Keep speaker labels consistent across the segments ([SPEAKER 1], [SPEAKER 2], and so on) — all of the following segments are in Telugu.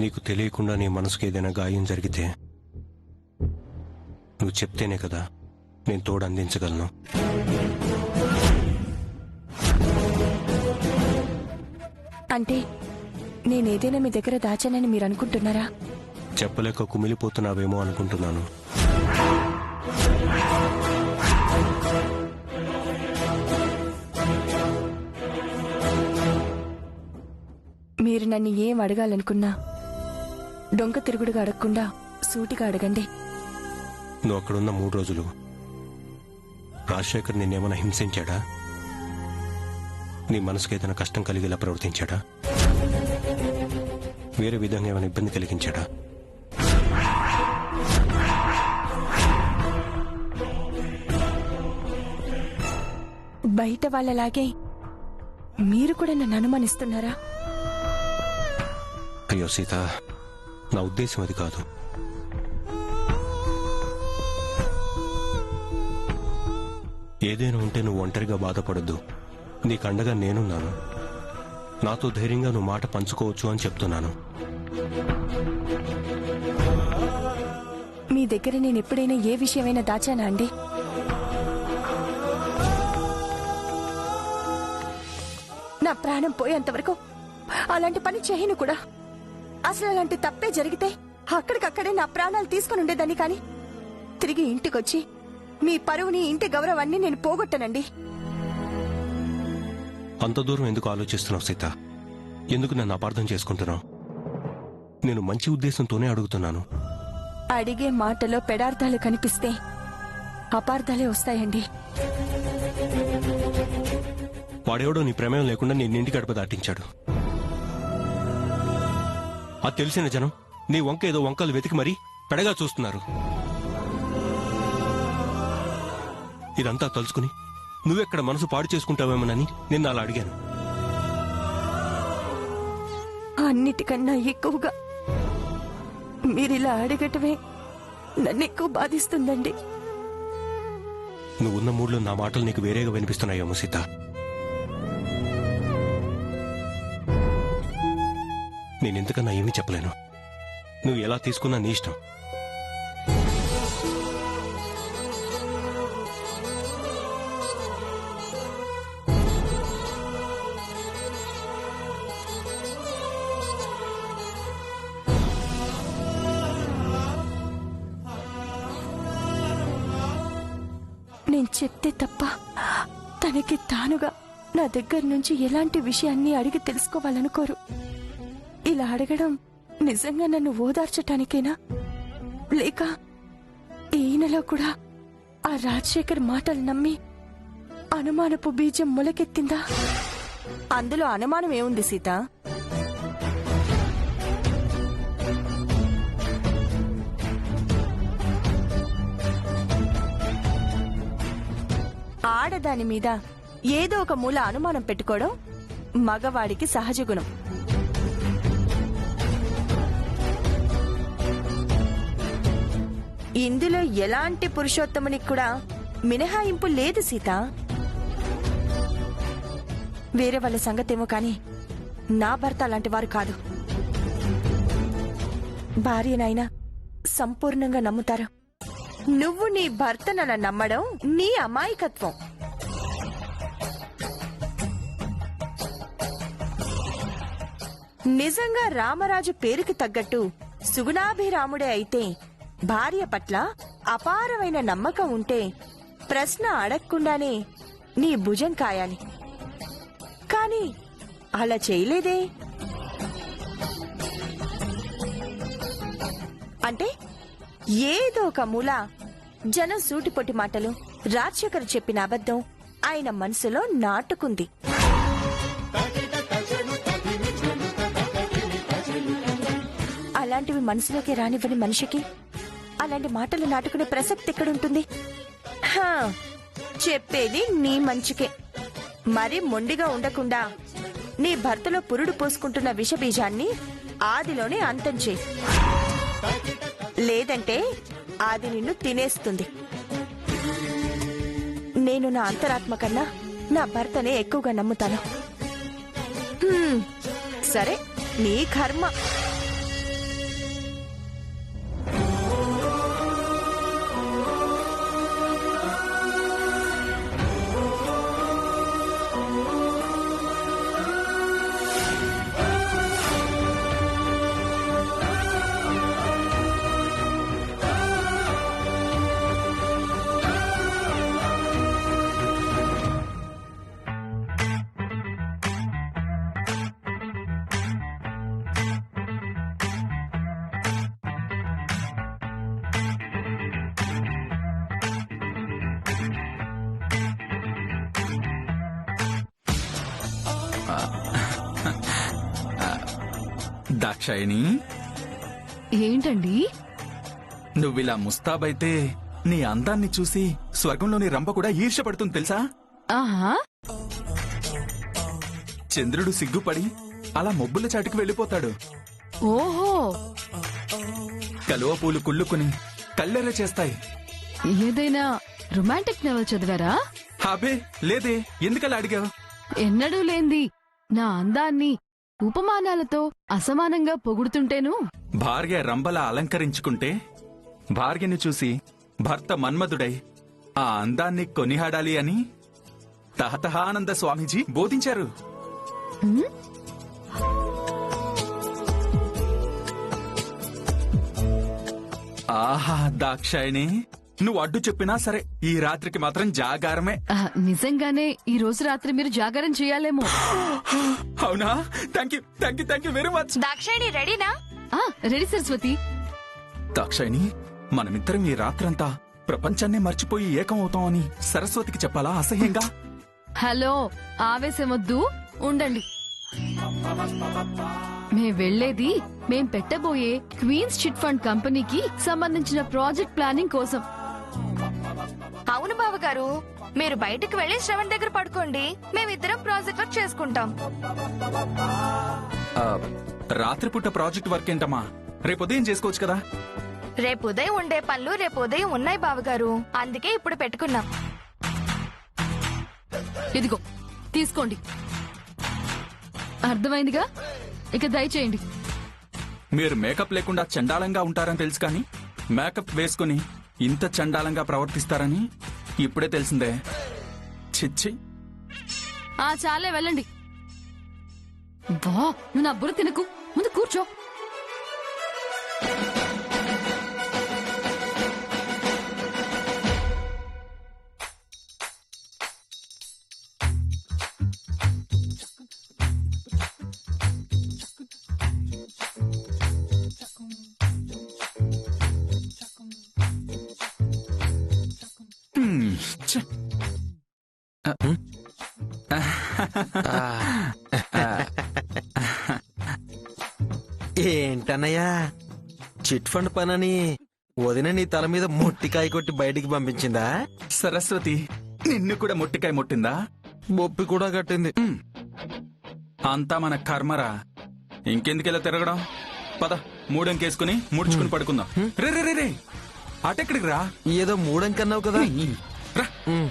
[SPEAKER 1] నీకు తెలియకుండా నీ మనసుకి ఏదైనా గాయం జరిగితే నువ్వు చెప్తేనే కదా నేను తోడు అందించగలను.
[SPEAKER 2] అంటే నేనేదైనా మీ దగ్గర దాచానని మీరు అనుకుంటున్నారా?
[SPEAKER 1] చెప్పలేక కుమిలిపోతున్నావేమో అనుకుంటున్నాను.
[SPEAKER 2] మీరు నన్ను ఏం అడగాలనుకున్నా డొంక తిరుగుడుగా అడగకుండా సూటిగా అడగండి.
[SPEAKER 1] నువ్వు అక్కడున్న 3 రోజులు రాజశేఖర్ నిన్నేమైనా హింసించాడా? నీ మనసుకు ఏదైనా కష్టం కలిగేలా ప్రవర్తించాడా? వేరే విధంగా ఏమైనా ఇబ్బంది కలిగించాడా?
[SPEAKER 2] బయట వాళ్ళలాగే మీరు కూడా నన్ను అనుమానిస్తున్నారా?
[SPEAKER 1] అయ్యో సీత, నా ఉద్దేశం అది కాదు. ఏదైనా ఉంటే నువ్వు ఒంటరిగా బాధపడద్దు. నీకు అండగా నేనున్నాను. నాతో ధైర్యంగా నువ్వు మాట పంచుకోవచ్చు అని చెప్తున్నాను.
[SPEAKER 2] మీ దగ్గర నేను ఎప్పుడైనా ఏ విషయమైనా దాచానా అండి? నా ప్రాణం పోయేంతవరకు అలాంటి పని చేయను కూడా. అసలు అలాంటి తప్పే జరిగితే అక్కడికక్కడే నా ప్రాణాలు తీసుకుని ఉండేదాన్ని. కానీ తిరిగి ఇంటికొచ్చి మీ పరువుని, ఇంటి గౌరవాన్ని నేను పోగొట్టనండి.
[SPEAKER 1] అంత దూరం ఎందుకు ఆలోచిస్తున్నావు సీత? ఎందుకు నన్ను అపార్థం చేసుకుంటున్నావు? నేను మంచి ఉద్దేశంతోనే అడుగుతున్నాను.
[SPEAKER 2] అడిగే మాటలో పెడార్థాలు కనిపిస్తే అపార్థాలే వస్తాయండి.
[SPEAKER 1] వాడెవడో నీ ప్రమేయం లేకుండా నేను ఇంటి గడప దాటించాడు. అది తెలిసిన జనం నీ వంక ఏదో వంకలు వెతికి మరీ పెడగా చూస్తున్నారు. ఇదంతా తలుచుకుని నువ్వెక్కడ మనసు పాడు చేసుకుంటావేమోనని నిన్న అలా అడిగాను.
[SPEAKER 2] అన్నిటికన్నా ఎక్కువగా మీరిలా అడగటమే నన్ను ఎక్కువ బాధిస్తుందండి.
[SPEAKER 1] నువ్వున్న మూడ్లో నా మాటలు నీకు వేరేగా వినిపిస్తున్నాయేమో సీత. నేనెంతకన్నా ఏమీ చెప్పలేను. నువ్వు ఎలా తీసుకున్నా నీ ఇష్టం.
[SPEAKER 2] నేను చెప్తే తప్ప తనకి తానుగా నా దగ్గర నుంచి ఎలాంటి విషయాన్ని అడిగి తెలుసుకోవాలనుకోరు. ఇలా అడగడం నిజంగా నన్ను ఓదార్చటానికేనా, లేక ఈయనలో కూడా ఆ రాజశేఖర్ మాటలు నమ్మి అనుమానపు బీజం మొలకెత్తిందా? అందులో అనుమానం ఏముంది సీత? ఆడదాని మీద ఏదో ఒక మూల అనుమానం పెట్టుకోవడం మగవాడికి సహజ గుణం. ఇందులో ఎలాంటి పురుషోత్తమునికి కూడా మినహాయింపు లేదు సీత. వేరే వాళ్ళ సంగతేమో కాని నా భర్త అలాంటి వారు కాదు. భార్యనైనా సంపూర్ణంగా నమ్ముతారు. నువ్వు నీ భర్తనలా నమ్మడం నీ అమాయకత్వం. నిజంగా రామరాజు పేరుకి తగ్గట్టు సుగుణాభిరాముడే అయితే, భార్య పట్ల అపారమైన నమ్మకం ఉంటే ప్రశ్న అడగకుండానే నీ భుజం కాయాలి. కాని అలా చేయలేదే. అంటే ఏదో ఒక మూల జనం సూటిపొట్టి మాటలు, రాజశేఖర్ చెప్పిన అబద్ధం ఆయన మనసులో నాటుకుంది. అలాంటివి మనసులోకి రానివ్వని మనిషికి అలాంటి మాటలు నాటుకునే ప్రసక్తి ఎక్కడుంటుంది? చెప్పేది నీ మంచికే. మరి మొండిగా ఉండకుండా నీ భర్తలో పురుడు పోసుకుంటున్న విషబీజాన్ని ఆదిలోనే అంతం చేయి. లేదంటే అది నిన్ను తినేస్తుంది. నేను నా అంతరాత్మ కన్నా నా భర్తనే ఎక్కువగా నమ్ముతాను. సరే, నీ కర్మ.
[SPEAKER 3] దాక్షాయిని,
[SPEAKER 4] ఏంటండి?
[SPEAKER 3] నువ్విలా ముస్తాబైతే నీ అందాన్ని చూసి స్వర్గంలోని రంభ కూడా ఈర్ష్యపడుతుంది తెలుసా?
[SPEAKER 4] ఆహా,
[SPEAKER 3] చంద్రుడు సిగ్గుపడి అలా మబ్బుల చాటుకు వెళ్ళిపోతాడు.
[SPEAKER 4] ఓహో,
[SPEAKER 3] కలువ పూలు కుళ్ళుకుని కళ్ళెర్ర చేస్తాయి.
[SPEAKER 4] ఏదైనా రొమాంటిక్ నవల్ చదివారా?
[SPEAKER 3] అబే లేదే, ఎందుకలా అడిగావు?
[SPEAKER 4] ఎన్నడూ లేంది నా అందాన్ని ఉపమానాలతో అసమానంగా పొగుడుతుంటేను.
[SPEAKER 3] భార్య రంభలా అలంకరించుకుంటే భార్యని చూసి భర్త మన్మధుడై ఆ అందాన్ని కొనిహాడాలి అని తహతహానంద స్వామీజీ బోధించారు.
[SPEAKER 4] ఉమ్,
[SPEAKER 3] ఆహా దాక్షాయిని, నువ్వు అడ్డు చెప్పినా సరే ఈ రాత్రికి మాత్రం జాగారమే.
[SPEAKER 4] నిజంగానే ఈ రోజు రాత్రి మీరు జాగారం చేయాలేమో.
[SPEAKER 3] అవునా? Thank you very much.
[SPEAKER 5] Dakshayani రెడీనా?
[SPEAKER 4] రెడీ సరస్వతి.
[SPEAKER 3] దాక్షాయిని, మనమిద్దరం ఈ రాత్రంతా ప్రపంచాన్నే మర్చిపోయి ఏకం అవుతామని సరస్వతికి చెప్పాలా అసహ్యంగా?
[SPEAKER 4] హలో, ఆవేశమొద్దు, ఉండండి. మేం వెళ్లేది మేం పెట్టబోయే క్వీన్స్ చిట్ ఫండ్ కంపెనీకి సంబంధించిన ప్రాజెక్ట్ ప్లానింగ్ కోసం.
[SPEAKER 5] అవును బావగారు, మీరు బయటికి వెళ్లి శ్రవణ్ దగ్గర పడుకోండి, మేమిద్దరం ప్రాజెక్ట్ వర్క్ చేసుకుంటాం.
[SPEAKER 3] రాత్రిపూట ప్రాజెక్ట్ వర్క్ ఏంటమ్మా? రేపు ఉదయం చేసుకోవచ్చు కదా?
[SPEAKER 5] రేపు ఉదయం ఉండే పనులు రేపు ఉదయం ఉన్నాయి బావగారు, అందుకే ఇప్పుడు పెట్టుకున్నాం.
[SPEAKER 4] ఇదిగో తీసుకోండి. అర్థమైందిగా, ఇక దయచేయండి.
[SPEAKER 3] మీరు మేకప్ లేకుండా చండాలంగా ఉంటారని తెలుసు కానీ మేకప్ వేసుకుని ఇంత చండాలంగా ప్రవర్తిస్తారని ఇప్పుడే తెలిసిందే. చిచ్చి.
[SPEAKER 4] చాలే వెళ్ళండి. బా, నువ్వు నా బుర్ర తినకు, ముందు కూర్చో.
[SPEAKER 3] ఛ.
[SPEAKER 6] ఏంటన్నయ్యా, చిట్ ఫండ్ పనని వదిన నీ తల మీద మొట్టికాయ కొట్టి బయటికి పంపించిందా?
[SPEAKER 3] సరస్వతి నిన్ను కూడా మొట్టికాయ ముట్టిందా?
[SPEAKER 6] బొప్పి కూడా కట్టింది.
[SPEAKER 3] అంతా మన కర్మరా. ఇంకెందుకెలా తిరగడం? పద, మూడంకేసుకుని ముడుచుకుని పడుకుందాం. రే రే రే రే, అటెక్కడికి రా.
[SPEAKER 6] ఏదో మూడంకన్నావు కదా.
[SPEAKER 3] రా.
[SPEAKER 6] ఉమ్.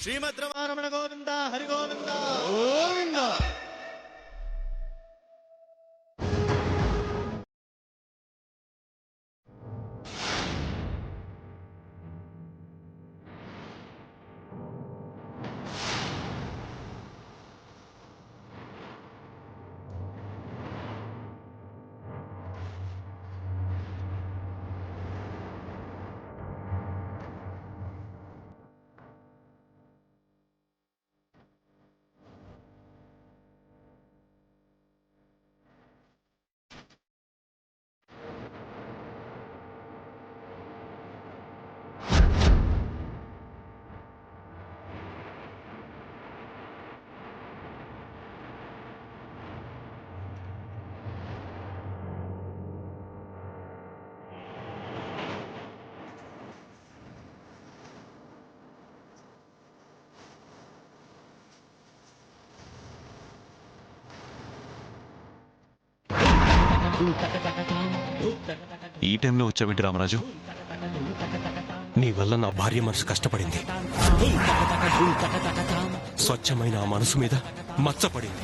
[SPEAKER 7] శ్రీమద్రమారమణ గోవింద హరి గోవింద గోవింద.
[SPEAKER 1] ఈ టైంలో వచ్చావేంటి రామరాజు? నీ వల్ల నా భార్య మనసు కష్టపడింది. స్వచ్ఛమైన ఆ మనసు మీద మచ్చపడింది.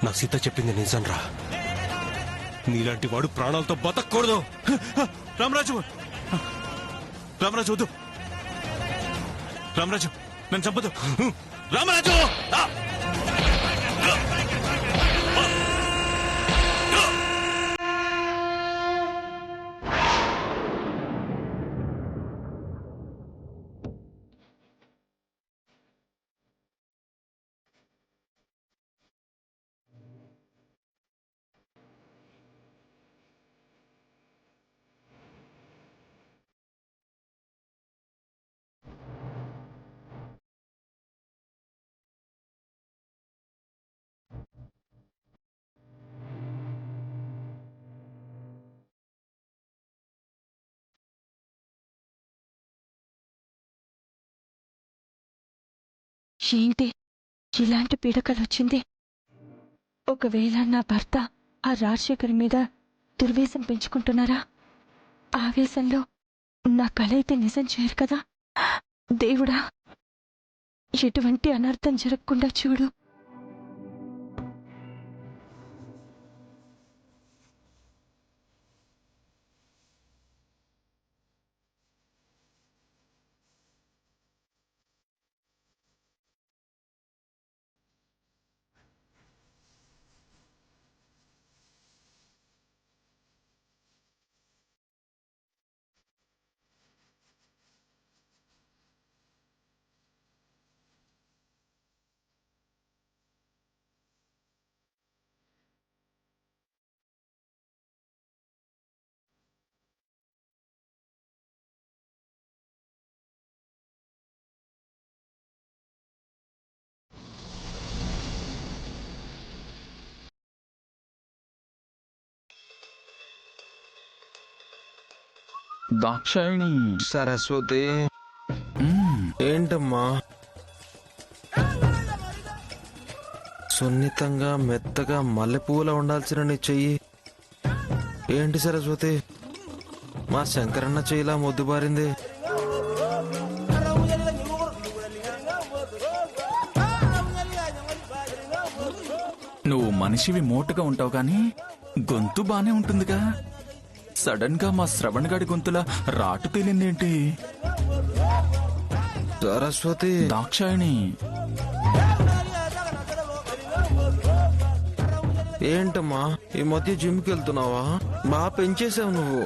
[SPEAKER 1] నా సీత చెప్పింది నిజంరా. నీలాంటి వాడు ప్రాణాలతో బతకూడదు. రామరాజు, రామరాజు వద్దు. రామరాజు, నన్ను చంపదు. రామరాజు
[SPEAKER 2] ఏంటి ఇలాంటి పీడకలు వచ్చింది? ఒకవేళ నా భర్త ఆ రాజశేఖర్ మీద దుర్వేషం పెంచుకుంటున్నారా? ఆవేశంలో నా కళ అయితే నిజం చేయరు కదా? దేవుడా, ఎటువంటి అనర్థం జరగకుండా చూడు.
[SPEAKER 3] దాక్షాయిణి.
[SPEAKER 6] సరస్వతి, ఏంటమ్మా సున్నితంగా మెత్తగా మల్లెపూల ఉండాల్సిన నీ చెయ్యి ఏంటి సరస్వతి? మా శంకరన్న చెయ్యిలా మొద్దుబారింది.
[SPEAKER 3] నువ్వు మనిషివి మోటుగా ఉంటావు కానీ గొంతు బానే ఉంటుందిగా. సడన్ గా మా శ్రవణ్ గాడి గొంతులా రాటు తేలిందేంటి?
[SPEAKER 6] సరస్వతి,
[SPEAKER 3] దాక్షాయిణి.
[SPEAKER 6] ఏంటమ్మా ఈ మధ్య జిమ్కి వెళ్తున్నావా? బాగా పెంచేసావు నువ్వు.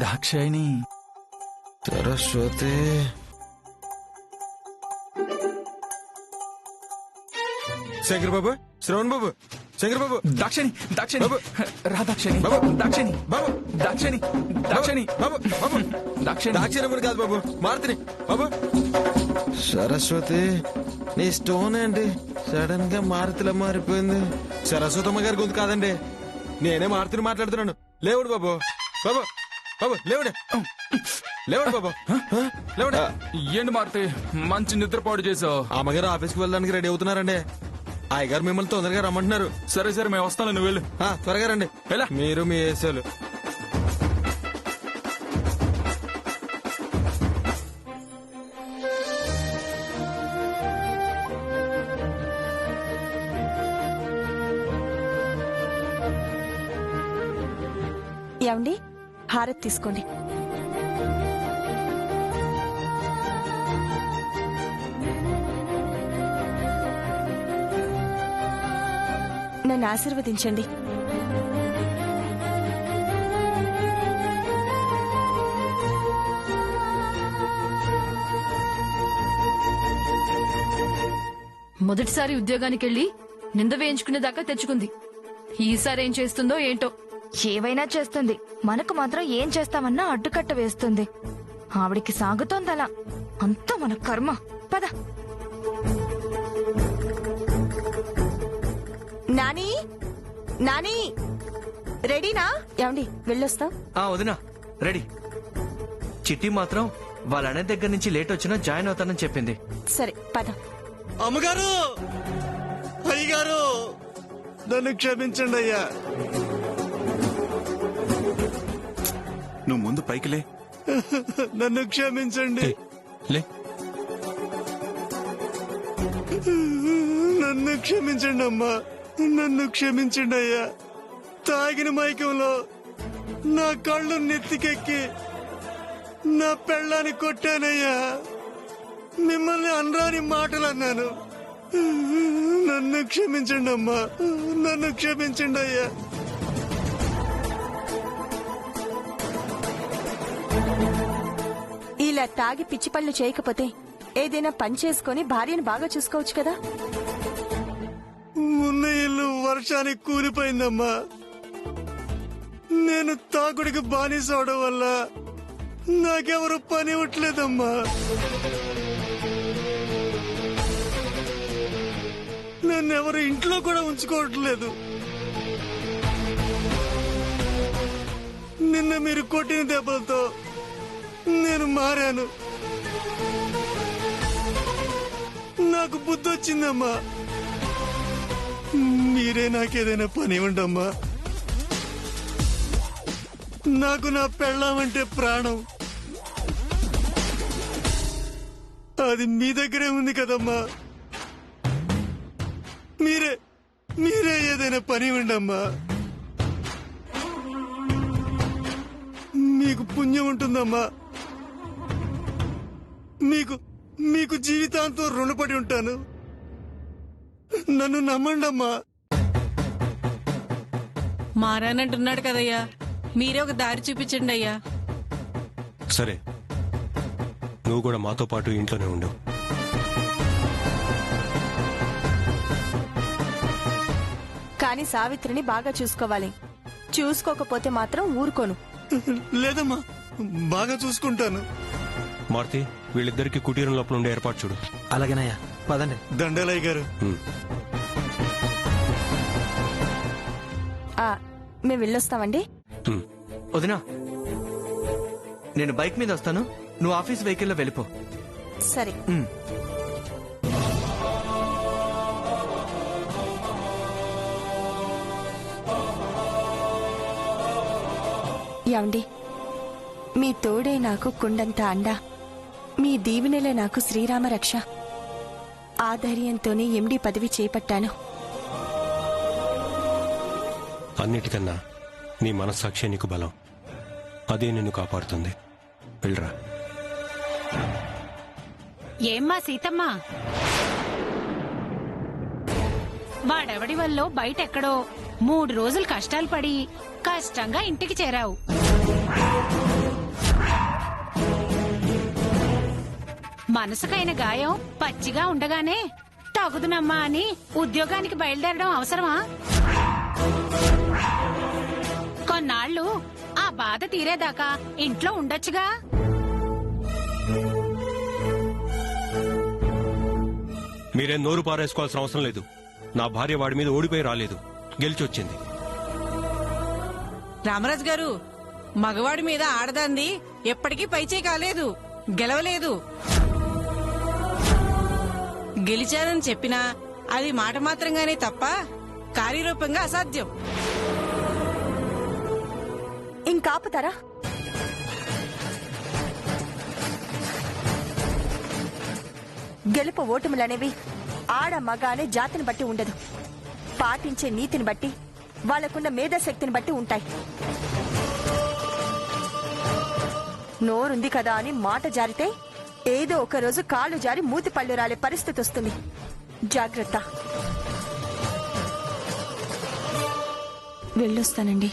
[SPEAKER 3] దాక్షాయిణి.
[SPEAKER 6] సరస్వతి, శంకర్ బాబు, శ్రవణ్ బాబు, శంకర్ బాబు,
[SPEAKER 3] దాక్షిణి. దాక్షిణి రా. దాక్షిణి. దాక్షిణి.
[SPEAKER 6] బాబు,
[SPEAKER 3] దాక్షిణి. దాక్షిణి.
[SPEAKER 6] బాబు, బాబు,
[SPEAKER 3] దాక్షిణి.
[SPEAKER 6] దాక్షిణి కాదు బాబు, మారుతిని బాబు. సరస్వతి, నీ స్టోన్ ఏంటి సడన్ గా మారుతిలా మారిపోయింది? సరస్వతమ్మ గారి గొంతు కాదండి, నేనే మారుతిని మాట్లాడుతున్నాను. లేవుడు బాబు, బాబు, బాబు లేవుడే, లేవుడు బాబు, లేవుడే.
[SPEAKER 3] ఏంటి మారుతి, మంచి నిద్రపాటు చేసావు.
[SPEAKER 6] అమ్మగారు ఆఫీస్కి వెళ్ళడానికి రెడీ అవుతున్నారండి. అయ్యగారు మిమ్మల్ని తొందరగా రమ్మంటున్నారు.
[SPEAKER 3] సరే సరే, మేము వస్తాను, నువ్వు వెళ్ళు.
[SPEAKER 6] త్వరగా రండి.
[SPEAKER 3] ఎలా?
[SPEAKER 6] మీరు మీ ఏసాలు.
[SPEAKER 2] ఏమండి, హారతి తీసుకోండి. నన్ను ఆశీర్వదించండి.
[SPEAKER 4] మొదటిసారి ఉద్యోగానికి వెళ్ళి నింద వేయించుకునేదాకా తెచ్చుకుంది. ఈసారి ఏం చేస్తుందో ఏంటో.
[SPEAKER 5] ఏవైనా చేస్తుంది, మనకు మాత్రం ఏం చేస్తామన్నా అడ్డుకట్ట వేస్తుంది. ఆవిడికి సాగుతోందలా. అంతా మన కర్మ. పద.
[SPEAKER 2] నాని, నాని, రెడీనా? ఏమండి, వెళ్ళొస్తాం.
[SPEAKER 8] వదినా రెడీ. చిట్టి మాత్రం వాళ్ళ అన్నయ్య దగ్గర నుంచి లేట్ వచ్చినా జాయిన్ అవుతానని చెప్పింది.
[SPEAKER 2] సరే పద.
[SPEAKER 7] అమ్మగారు, అయ్యగారు, నన్ను క్షమించండి అయ్యా.
[SPEAKER 1] నువ్వు ముందు పైకి లే.
[SPEAKER 7] నన్ను క్షమించండి.
[SPEAKER 1] లే.
[SPEAKER 7] నన్ను క్షమించండి అమ్మా, నన్ను క్షమించండి అయ్యా. తాగిన మైకంలో నా కళ్ళు నెత్తికెక్కి నా పెళ్ళాన్ని కొట్టానయ్యా. మిమ్మల్ని అనరాని మాటలు అన్నాను. నన్ను క్షమించండి అమ్మా, నన్ను క్షమించండి అయ్యా.
[SPEAKER 2] ఇలా తాగి పిచ్చి పనులు చేయకపోతే ఏదైనా పని చేసుకుని భార్యను బాగా చూసుకోవచ్చు కదా.
[SPEAKER 7] ఉన్న ఇల్లు వర్షానికి కూలిపోయిందమ్మా. నేను తాగుడికి బానిస అవడం వల్ల నాకెవరు పని ఇవ్వట్లేదమ్మా. నన్నెవరు ఇంట్లో కూడా ఉంచుకోవట్లేదు. నిన్న మీరు కొట్టిన దెబ్బలతో నేను మారాను. నాకు బుద్ధి వచ్చిందమ్మా. మీరే నాకేదైనా పని ఇవ్వండి అమ్మా. నాకు నా పెళ్ళామంటే ప్రాణం. అది మీ దగ్గరే ఉంది కదమ్మా. మీరే ఏదైనా పని ఇవ్వండి అమ్మా. మీకు పుణ్యం ఉంటుందమ్మా. మీకు జీవితాంతం రుణపడి ఉంటాను. నన్ను నమ్మండమ్మా.
[SPEAKER 9] మారానంటున్నాడు కదయ్యా, మీరే ఒక దారి చూపించండి అయ్యా.
[SPEAKER 1] సరే, నువ్వు కూడా మాతో పాటు ఇంట్లోనే ఉండు.
[SPEAKER 2] కానీ సావిత్రిని బాగా చూసుకోవాలి. చూసుకోకపోతే మాత్రం ఊరుకోను.
[SPEAKER 7] లేదమ్మా, బాగా చూసుకుంటాను.
[SPEAKER 1] మారుతి, వీళ్ళిద్దరికి కుటీరం లోపల ఉండే ఏర్పాటు చూడు.
[SPEAKER 6] అలాగేనయ్యా, పదండి.
[SPEAKER 7] దండలయ్య గారు.
[SPEAKER 2] మేము వెళ్ళొస్తామండి.
[SPEAKER 8] వదినా, నేను బైక్ మీద వస్తాను, నువ్వు ఆఫీస్ వెహికల్లో వెళ్ళిపో.
[SPEAKER 2] సరే. యాండి, మీ తోడే నాకు కుండంత అండ, మీ దీవెనలే నాకు శ్రీరామ రక్ష. ఆ ధైర్యంతోనే ఎండి పదవి చేపట్టాను.
[SPEAKER 1] అన్నిటికన్నా నీ మనస్సాక్షి నీకు బలం. అదే నిన్ను కాపాడుతుంది. వెళ్ళరా.
[SPEAKER 10] ఏమ్మా సీతమ్మ, వాడెవడి వల్ల బయటెక్కడో 3 రోజులు కష్టాలు పడి కష్టంగా ఇంటికి చేరావు. మనసుకైన గాయం పచ్చిగా ఉండగానే తగుదునమ్మా అని ఉద్యోగానికి బయలుదేరడం అవసరమా? కొన్నాళ్లు ఆ బాధ తీరేదాకా ఇంట్లో ఉండొచ్చుగా.
[SPEAKER 1] మీరేం నోరు పారేసుకోవాల్సిన అవసరం లేదు. నా భార్య వాడి మీద ఓడిపోయి రాలేదు, గెలిచొచ్చింది.
[SPEAKER 9] రామరాజు గారు, మగవాడి మీద ఆడదాంది ఎప్పటికీ పైచే కాలేదు, గెలవలేదు. గెలిచానని చెప్పినా అది మాట మాత్రంగానే తప్ప కార్యరూపంగా అసాధ్యం.
[SPEAKER 2] ఇంకాపుతారా? గెలుపు ఓటములనేవి ఆడ మగ అనే జాతిని బట్టి ఉండదు, పాటించే నీతిని బట్టి, వాళ్ళకున్న మేధాశక్తిని బట్టి ఉంటాయి. నోరుంది కదా అని మాట జారితే ఏదో ఒక రోజు కాళ్ళు జారి మూతి పళ్ళు రాలే పరిస్థితి వస్తుంది. జాగ్రత్త. వెళ్ళొస్తానండి.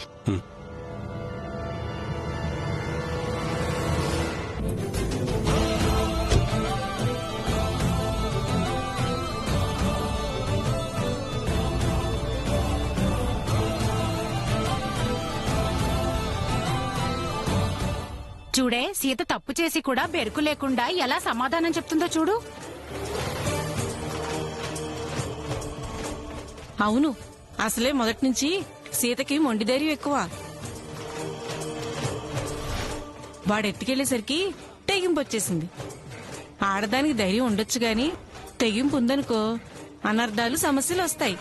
[SPEAKER 10] చూడే, సీత తప్పు చేసి కూడా బెరుకు లేకుండా ఎలా సమాధానం చెప్తుందో చూడు.
[SPEAKER 9] అవును, అసలే మొదటి నుంచి సీతకి మొండి ధైర్యం ఎక్కువ. వాడెత్తుకెళ్లేసరికి తెగింపు వచ్చేసింది. ఆడదానికి ధైర్యం ఉండొచ్చు గాని తెగింపు ఉందనుకో అనర్థాలు సమస్యలు వస్తాయి.